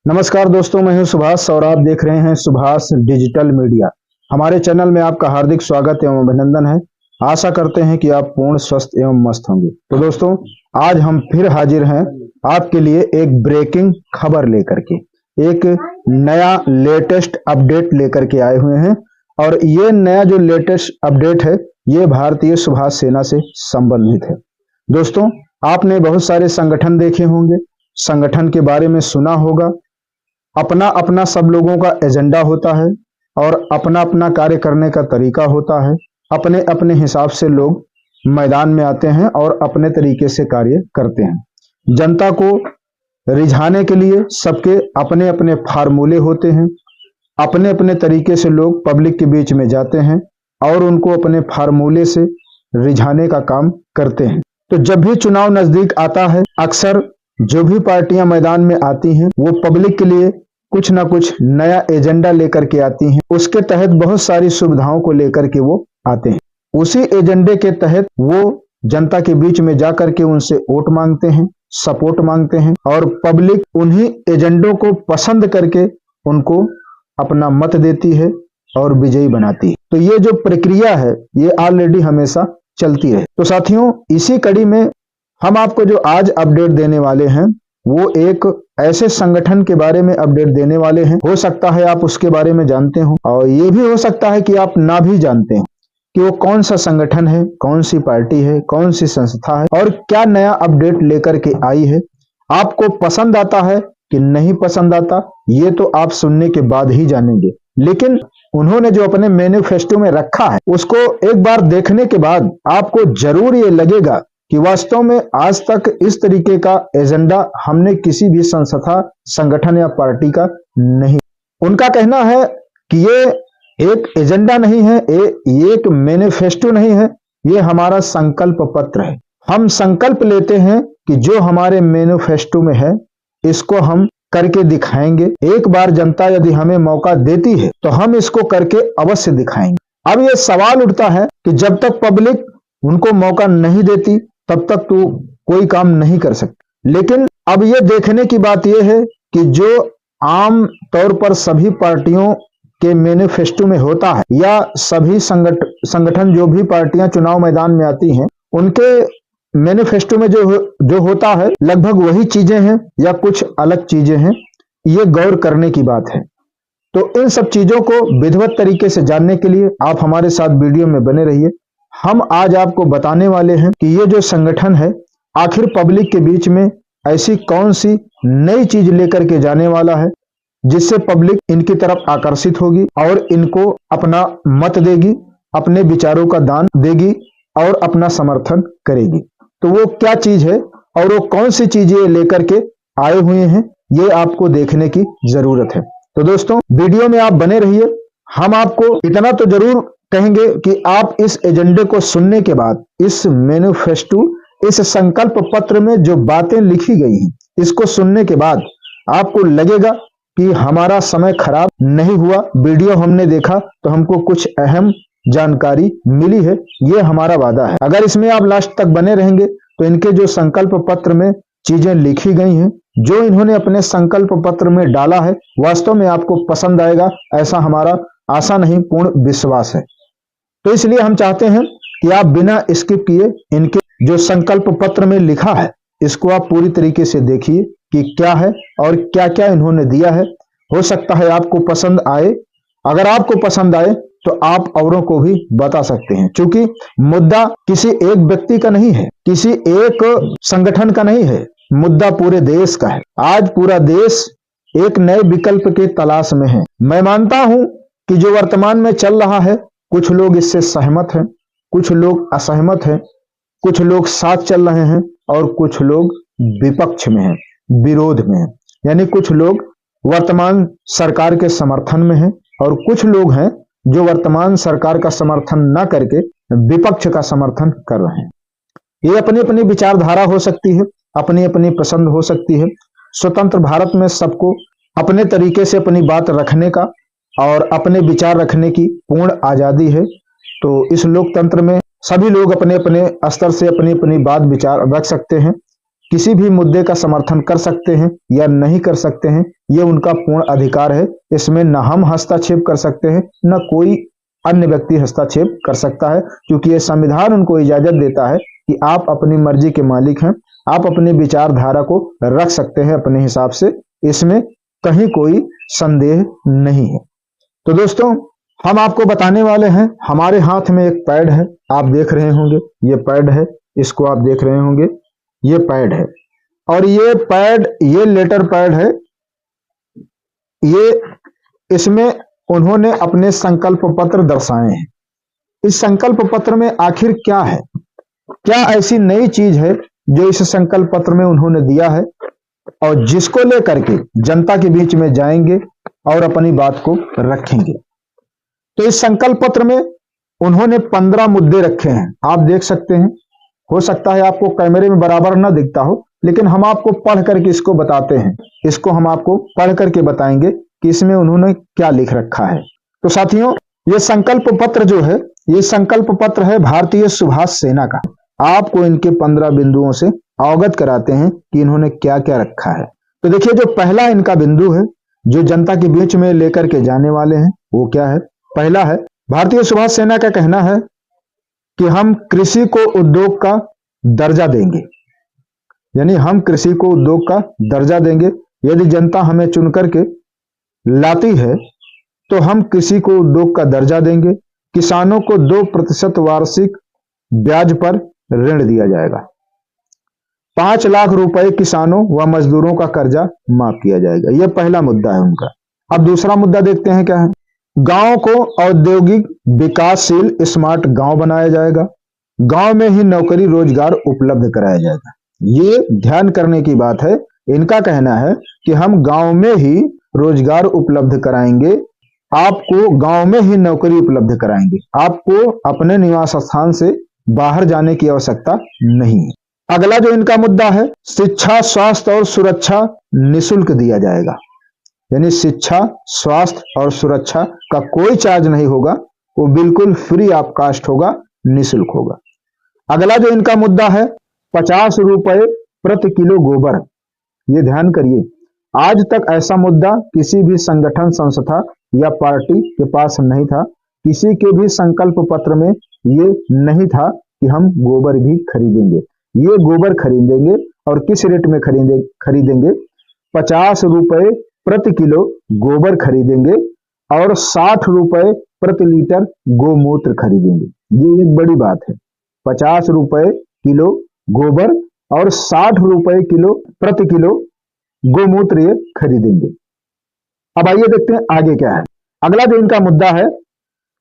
नमस्कार दोस्तों, मैं हूं सुभाष और आप देख रहे हैं सुभाष डिजिटल मीडिया। हमारे चैनल में आपका हार्दिक स्वागत एवं अभिनंदन है। आशा करते हैं कि आप पूर्ण स्वस्थ एवं मस्त होंगे। तो दोस्तों, आज हम फिर हाजिर हैं आपके लिए एक ब्रेकिंग खबर लेकर के, एक नया लेटेस्ट अपडेट लेकर के आए हुए हैं। और ये नया जो लेटेस्ट अपडेट है ये भारतीय सुभाष सेना से संबंधित है। दोस्तों, आपने बहुत सारे संगठन देखे होंगे, संगठन के बारे में सुना होगा। अपना अपना सब लोगों का एजेंडा होता है और अपना अपना कार्य करने का तरीका होता है। अपने अपने हिसाब से लोग मैदान में आते हैं और अपने तरीके से कार्य करते हैं। जनता को रिझाने के लिए सबके अपने अपने फार्मूले होते हैं। अपने अपने तरीके से लोग पब्लिक के बीच में जाते हैं और उनको अपने फार्मूले से रिझाने का काम करते हैं। तो जब भी चुनाव नजदीक आता है, अक्सर जो भी पार्टियां मैदान में आती हैं वो पब्लिक के लिए कुछ ना कुछ नया एजेंडा लेकर के आती हैं। उसके तहत बहुत सारी सुविधाओं को लेकर के वो आते हैं। उसी एजेंडे के तहत वो जनता के बीच में जाकर के उनसे वोट मांगते हैं, सपोर्ट मांगते हैं और पब्लिक उन्हीं एजेंडों को पसंद करके उनको अपना मत देती है और विजयी बनाती है। तो ये जो प्रक्रिया है ये ऑलरेडी हमेशा चलती है। तो साथियों, इसी कड़ी में हम आपको जो आज अपडेट देने वाले हैं वो एक ऐसे संगठन के बारे में अपडेट देने वाले हैं। हो सकता है आप उसके बारे में जानते हो और ये भी हो सकता है कि आप ना भी जानते हो कि वो कौन सा संगठन है, कौन सी पार्टी है, कौन सी संस्था है और क्या नया अपडेट लेकर के आई है। आपको पसंद आता है कि नहीं पसंद आता, ये तो आप सुनने के बाद ही जानेंगे। लेकिन उन्होंने जो अपने मैनिफेस्टो में रखा है उसको एक बार देखने के बाद आपको जरूर ये लगेगा कि वास्तव में आज तक इस तरीके का एजेंडा हमने किसी भी संस्था, संगठन या पार्टी का नहीं। उनका कहना है कि ये एक एजेंडा नहीं है, ये एक मैनिफेस्टो नहीं है, ये हमारा संकल्प पत्र है। हम संकल्प लेते हैं कि जो हमारे मैनिफेस्टो में है इसको हम करके दिखाएंगे। एक बार जनता यदि हमें मौका देती है तो हम इसको करके अवश्य दिखाएंगे। अब ये सवाल उठता है कि जब तक पब्लिक उनको मौका नहीं देती तब तक तो कोई काम नहीं कर सकते। लेकिन अब ये देखने की बात यह है कि जो आम तौर पर सभी पार्टियों के मैनिफेस्टो में होता है या सभी संगठन जो भी पार्टियां चुनाव मैदान में आती हैं उनके मैनिफेस्टो में जो होता है लगभग वही चीजें हैं या कुछ अलग चीजें हैं। ये गौर करने की बात है। तो इन सब चीजों को विधिवत तरीके से जानने के लिए आप हमारे साथ वीडियो में बने रहिए। हम आज आपको बताने वाले हैं कि ये जो संगठन है आखिर पब्लिक के बीच में ऐसी कौन सी नई चीज लेकर के जाने वाला है जिससे पब्लिक इनकी तरफ आकर्षित होगी और इनको अपना मत देगी, अपने विचारों का दान देगी और अपना समर्थन करेगी। तो वो क्या चीज है और वो कौन सी चीजें लेकर के आए हुए हैं ये आपको देखने की जरूरत है। तो दोस्तों, वीडियो में आप बने रहिए। हम आपको इतना तो जरूर कहेंगे कि आप इस एजेंडे को सुनने के बाद, इस मैनिफेस्टो, इस संकल्प पत्र में जो बातें लिखी गई हैं इसको सुनने के बाद आपको लगेगा कि हमारा समय खराब नहीं हुआ। वीडियो हमने देखा तो हमको कुछ अहम जानकारी मिली है, ये हमारा वादा है। अगर इसमें आप लास्ट तक बने रहेंगे तो इनके जो संकल्प पत्र में चीजें लिखी गई हैं, जो इन्होंने अपने संकल्प पत्र में डाला है, वास्तव में आपको पसंद आएगा, ऐसा हमारा आशा नहीं पूर्ण विश्वास है। तो इसलिए हम चाहते हैं कि आप बिना स्किप किए इनके जो संकल्प पत्र में लिखा है इसको आप पूरी तरीके से देखिए कि क्या है और क्या क्या इन्होंने दिया है। हो सकता है आपको पसंद आए। अगर आपको पसंद आए तो आप औरों को भी बता सकते हैं, क्योंकि मुद्दा किसी एक व्यक्ति का नहीं है, किसी एक संगठन का नहीं है, मुद्दा पूरे देश का है। आज पूरा देश एक नए विकल्प के तलाश में है। मैं मानता हूं कि जो वर्तमान में चल रहा है कुछ लोग इससे सहमत हैं, कुछ लोग असहमत हैं, कुछ लोग साथ चल रहे हैं और कुछ लोग विपक्ष में हैं, विरोध में हैं। यानी कुछ लोग वर्तमान सरकार के समर्थन में हैं और कुछ लोग हैं जो वर्तमान सरकार का समर्थन न करके विपक्ष का समर्थन कर रहे हैं। ये अपनी अपनी विचारधारा हो सकती है, अपनी अपनी पसंद हो सकती है। स्वतंत्र भारत में सबको अपने तरीके से अपनी बात रखने का और अपने विचार रखने की पूर्ण आजादी है। तो इस लोकतंत्र में सभी लोग अपने अपने स्तर से अपनी अपनी बात विचार रख सकते हैं, किसी भी मुद्दे का समर्थन कर सकते हैं या नहीं कर सकते हैं, ये उनका पूर्ण अधिकार है। इसमें न हम हस्तक्षेप कर सकते हैं न कोई अन्य व्यक्ति हस्तक्षेप कर सकता है, क्योंकि ये संविधान उनको इजाजत देता है कि आप अपनी मर्जी के मालिक हैं, आप अपनी विचारधारा को रख सकते हैं अपने हिसाब से, इसमें कहीं कोई संदेह नहीं है। तो दोस्तों, हम आपको बताने वाले हैं, हमारे हाथ में एक पैड है, आप देख रहे होंगे, ये पैड है, इसको आप देख रहे होंगे, ये पैड है, और ये पैड, ये लेटर पैड है, ये इसमें उन्होंने अपने संकल्प पत्र दर्शाए हैं। इस संकल्प पत्र में आखिर क्या है, क्या ऐसी नई चीज है जो इस संकल्प पत्र में उन्होंने दिया है और जिसको लेकर के जनता के बीच में जाएंगे और अपनी बात को रखेंगे। तो इस संकल्प पत्र में उन्होंने 15 मुद्दे रखे हैं, आप देख सकते हैं। हो सकता है आपको कैमरे में बराबर ना दिखता हो, लेकिन हम आपको पढ़ करके इसको बताते हैं, इसको हम आपको पढ़ करके बताएंगे कि इसमें उन्होंने क्या लिख रखा है। तो साथियों, ये संकल्प पत्र जो है, ये संकल्प पत्र है भारतीय सुभाष सेना का। आपको इनके 15 बिंदुओं से अवगत कराते हैं कि इन्होंने क्या क्या रखा है। तो देखिए, जो पहला इनका बिंदु है, जो जनता के बीच में लेकर के जाने वाले हैं, वो क्या है? पहला है, भारतीय सुभाष सेना का कहना है कि हम कृषि को उद्योग का दर्जा देंगे, यानी हम कृषि को उद्योग का दर्जा देंगे। यदि जनता हमें चुन करके लाती है तो हम कृषि को उद्योग का दर्जा देंगे। किसानों को 2% वार्षिक ब्याज पर ऋण दिया जाएगा। 5 लाख रुपए किसानों व मजदूरों का कर्जा माफ किया जाएगा। यह पहला मुद्दा है उनका। अब दूसरा मुद्दा देखते हैं क्या है। गांव को औद्योगिक विकासशील स्मार्ट गांव बनाया जाएगा। गांव में ही नौकरी रोजगार उपलब्ध कराया जाएगा। ये ध्यान करने की बात है। इनका कहना है कि हम गांव में ही रोजगार उपलब्ध कराएंगे, आपको गांव में ही नौकरी उपलब्ध कराएंगे, आपको अपने निवास स्थान से बाहर जाने की आवश्यकता नहीं है। अगला जो इनका मुद्दा है, शिक्षा, स्वास्थ्य और सुरक्षा निःशुल्क दिया जाएगा, यानी शिक्षा, स्वास्थ्य और सुरक्षा का कोई चार्ज नहीं होगा, वो बिल्कुल फ्री ऑफ कास्ट होगा, निःशुल्क होगा। अगला जो इनका मुद्दा है, 50 रुपए प्रति किलो गोबर। ये ध्यान करिए, आज तक ऐसा मुद्दा किसी भी संगठन, संस्था या पार्टी के पास नहीं था। किसी के भी संकल्प पत्र में ये नहीं था कि हम गोबर भी खरीदेंगे। ये गोबर खरीदेंगे और किस रेट में खरीदेंगे? 50 रुपए प्रति किलो गोबर खरीदेंगे और 60 रुपए प्रति लीटर गोमूत्र खरीदेंगे। ये एक बड़ी बात है। 50 रुपए किलो गोबर और 60 रुपए प्रति किलो गोमूत्र ये खरीदेंगे। अब आइए देखते हैं आगे क्या है। अगला जो इनका मुद्दा है,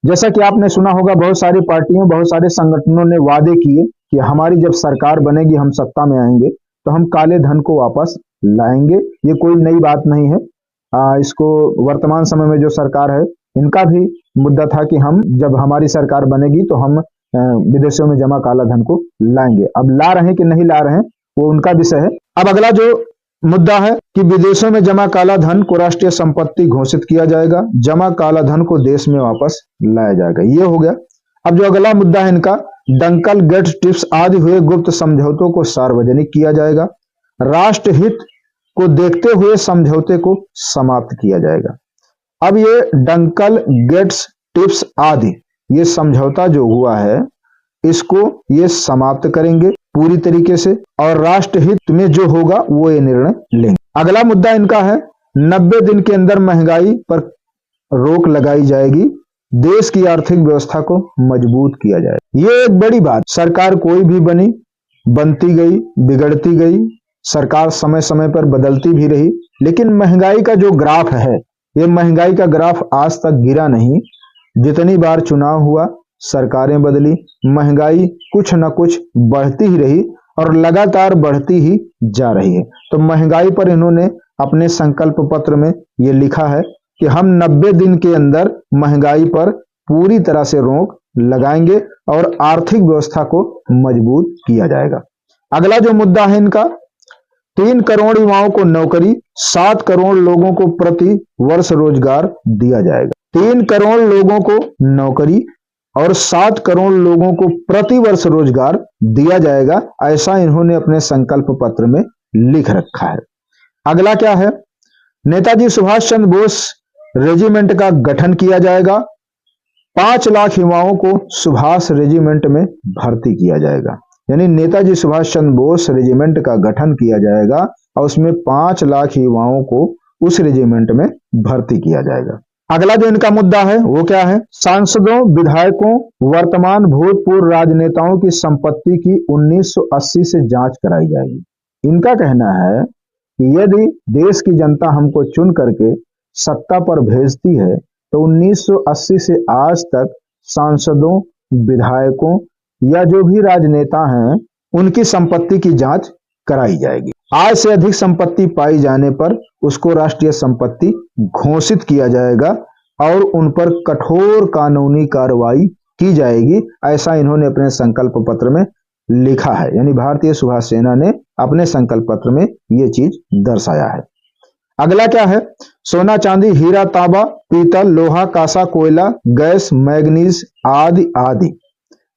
जैसा कि आपने सुना होगा, बहुत सारी पार्टियों, बहुत सारे संगठनों ने वादे किए कि हमारी जब सरकार बनेगी, हम सत्ता में आएंगे तो हम काले धन को वापस लाएंगे। ये कोई नई बात नहीं है। इसको वर्तमान समय में जो सरकार है, इनका भी मुद्दा था कि हम जब हमारी सरकार बनेगी तो हम विदेशों में जमा काला धन को लाएंगे। अब ला रहे हैं कि नहीं ला रहे हैं, वो उनका विषय है। अब अगला जो मुद्दा है कि विदेशों में जमा काला धन को राष्ट्रीय संपत्ति घोषित किया जाएगा, जमा काला धन को देश में वापस लाया जाएगा। ये हो गया। अब जो अगला मुद्दा है इनका, डंकल, गेट्स, टिप्स आदि हुए गुप्त समझौतों को सार्वजनिक किया जाएगा। राष्ट्रहित को देखते हुए समझौते को समाप्त किया जाएगा। अब ये डंकल, गेट्स, टिप्स आदि ये समझौता जो हुआ है, इसको ये समाप्त करेंगे पूरी तरीके से और राष्ट्रहित में जो होगा वो ये निर्णय लेंगे। अगला मुद्दा इनका है, 90 दिन के अंदर महंगाई पर रोक लगाई जाएगी, देश की आर्थिक व्यवस्था को मजबूत किया जाएगा। ये एक बड़ी बात। सरकार कोई भी बनी, बनती गई, बिगड़ती गई, सरकार समय समय पर बदलती भी रही, लेकिन महंगाई का जो ग्राफ है, ये महंगाई का ग्राफ आज तक गिरा नहीं। जितनी बार चुनाव हुआ, सरकारें बदली, महंगाई कुछ न कुछ बढ़ती ही रही और लगातार बढ़ती ही जा रही है। तो महंगाई पर इन्होंने अपने संकल्प पत्र में ये लिखा है कि हम 90 दिन के अंदर महंगाई पर पूरी तरह से रोक लगाएंगे और आर्थिक व्यवस्था को मजबूत किया जाएगा। अगला जो मुद्दा है इनका, 3 करोड़ युवाओं को नौकरी, 7 करोड़ लोगों को प्रति वर्ष रोजगार दिया जाएगा। 3 करोड़ लोगों को नौकरी और 7 करोड़ लोगों को प्रति वर्ष रोजगार दिया जाएगा, ऐसा इन्होंने अपने संकल्प पत्र में लिख रखा है। अगला क्या है, नेताजी सुभाष चंद्र बोस रेजिमेंट का गठन किया जाएगा। 5 लाख युवाओं को सुभाष रेजिमेंट में भर्ती किया जाएगा। यानी नेताजी सुभाष चंद्र बोस रेजिमेंट का गठन किया जाएगा और उसमें 5 लाख युवाओं को उस रेजिमेंट में भर्ती किया जाएगा। अगला जो इनका मुद्दा है वो क्या है? सांसदों, विधायकों, वर्तमान भूतपूर्व राजनेताओं की संपत्ति की 1980 से जांच कराई जाएगी। इनका कहना है कि यदि देश की जनता हमको चुन करके सत्ता पर भेजती है तो 1980 से आज तक सांसदों, विधायकों या जो भी राजनेता हैं उनकी संपत्ति की जांच कराई जाएगी। आय से अधिक संपत्ति पाई जाने पर उसको राष्ट्रीय संपत्ति घोषित किया जाएगा और उन पर कठोर कानूनी कार्रवाई की जाएगी, ऐसा इन्होंने अपने संकल्प पत्र में लिखा है। यानी भारतीय सुभाष सेना ने अपने संकल्प पत्र में ये चीज दर्शाया है। अगला क्या है? सोना, चांदी, हीरा, तांबा, पीतल, लोहा, कांसा, कोयला, गैस, मैग्नीज आदि आदि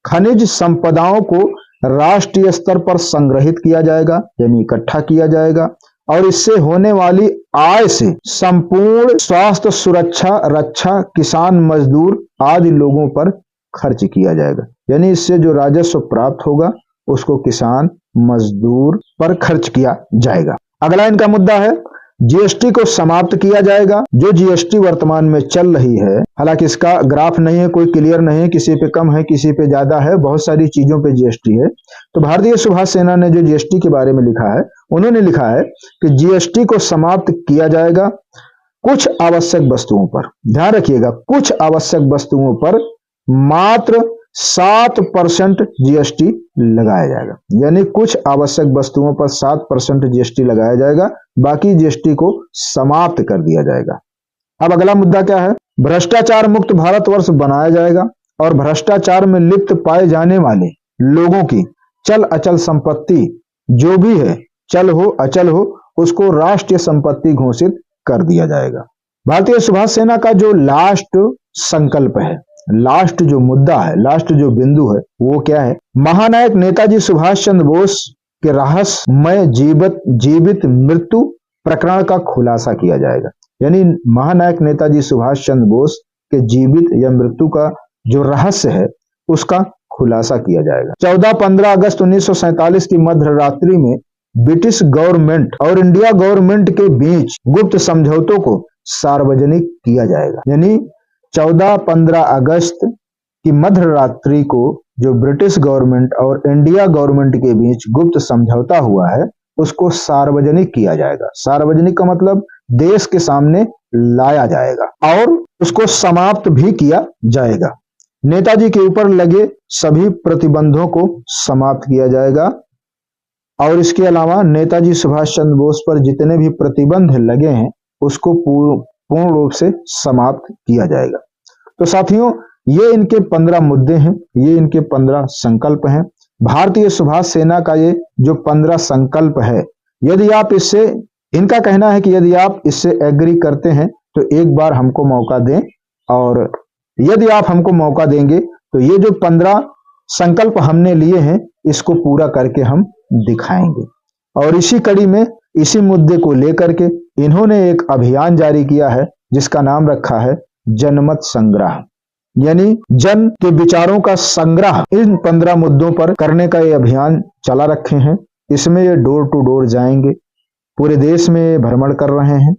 खनिज संपदाओं को राष्ट्रीय स्तर पर संग्रहित किया जाएगा, यानी इकट्ठा किया जाएगा और इससे होने वाली आय से संपूर्ण स्वास्थ्य, सुरक्षा, रक्षा, किसान, मजदूर आदि लोगों पर खर्च किया जाएगा। यानी इससे जो राजस्व प्राप्त होगा उसको किसान, मजदूर पर खर्च किया जाएगा। अगला इनका मुद्दा है जीएसटी को समाप्त किया जाएगा। जो जीएसटी वर्तमान में चल रही है, हालांकि इसका ग्राफ नहीं है, कोई क्लियर नहीं है, किसी पे कम है, किसी पे ज्यादा है, बहुत सारी चीजों पे जीएसटी है। तो भारतीय सुभाष सेना ने जो जीएसटी के बारे में लिखा है, उन्होंने लिखा है कि जीएसटी को समाप्त किया जाएगा कुछ आवश्यक वस्तुओं पर। ध्यान रखिएगा, कुछ आवश्यक वस्तुओं पर मात्र 7% जीएसटी लगाया जाएगा। यानी कुछ आवश्यक वस्तुओं पर 7% जीएसटी लगाया जाएगा, बाकी जीएसटी को समाप्त कर दिया जाएगा। अब अगला मुद्दा क्या है? भ्रष्टाचार मुक्त भारतवर्ष बनाया जाएगा और भ्रष्टाचार में लिप्त पाए जाने वाले लोगों की चल अचल संपत्ति जो भी है, चल हो अचल हो, उसको राष्ट्रीय संपत्ति घोषित कर दिया जाएगा। भारतीय सुभाष सेना का जो लास्ट संकल्प है, लास्ट जो मुद्दा है, लास्ट जो बिंदु है वो क्या है? महानायक नेताजी सुभाष चंद्र बोस के रहस्यमय जीवित मृत्यु प्रकरण का खुलासा किया जाएगा। यानी महानायक नेताजी सुभाष चंद्र बोस के जीवित या मृत्यु का जो रहस्य है उसका खुलासा किया जाएगा। 14-15 अगस्त 1947 की मध्य रात्रि में ब्रिटिश गवर्नमेंट और इंडिया गवर्नमेंट के बीच गुप्त समझौतों को सार्वजनिक किया जाएगा। यानी 14-15 अगस्त की मध्य रात्रि को जो ब्रिटिश गवर्नमेंट और इंडिया गवर्नमेंट के बीच गुप्त समझौता हुआ है उसको सार्वजनिक किया जाएगा। सार्वजनिक का मतलब देश के सामने लाया जाएगा और उसको समाप्त भी किया जाएगा। नेताजी के ऊपर लगे सभी प्रतिबंधों को समाप्त किया जाएगा और इसके अलावा नेताजी सुभाष चंद्र बोस पर जितने भी प्रतिबंध लगे हैं उसको पूर्ण रूप से समाप्त किया जाएगा। तो साथियों, ये इनके 15 मुद्दे हैं, ये इनके 15 संकल्प हैं। भारतीय सुभाष सेना का ये जो 15 संकल्प है, यदि आप इससे, इनका कहना है कि यदि आप इससे एग्री करते हैं तो एक बार हमको मौका दें और यदि आप हमको मौका देंगे तो ये जो 15 संकल्प हमने लिए हैं इसको पूरा करके हम दिखाएंगे। और इसी कड़ी में, इसी मुद्दे को लेकर के इन्होंने एक अभियान जारी किया है जिसका नाम रखा है जनमत संग्रह। यानी जन के विचारों का संग्रह इन 15 मुद्दों पर करने का ये अभियान चला रखे हैं। इसमें ये डोर टू डोर जाएंगे, पूरे देश में भ्रमण कर रहे हैं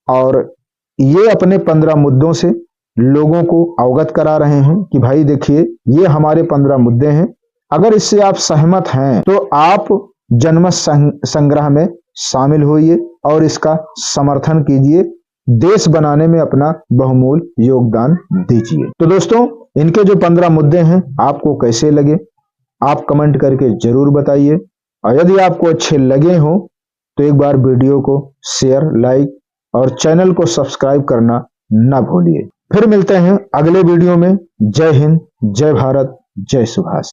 और ये अपने 15 मुद्दों से लोगों को अवगत करा रहे हैं कि भाई देखिए ये हमारे 15 मुद्दे हैं, अगर इससे आप सहमत हैं तो आप जनमत संग्रह में शामिल होइए और इसका समर्थन कीजिए, देश बनाने में अपना बहुमूल्य योगदान दीजिए। तो दोस्तों, इनके जो 15 मुद्दे हैं आपको कैसे लगे आप कमेंट करके जरूर बताइए और यदि आपको अच्छे लगे हो तो एक बार वीडियो को शेयर, लाइक और चैनल को सब्सक्राइब करना ना भूलिए। फिर मिलते हैं अगले वीडियो में। जय हिंद, जय भारत, जय सुभाष।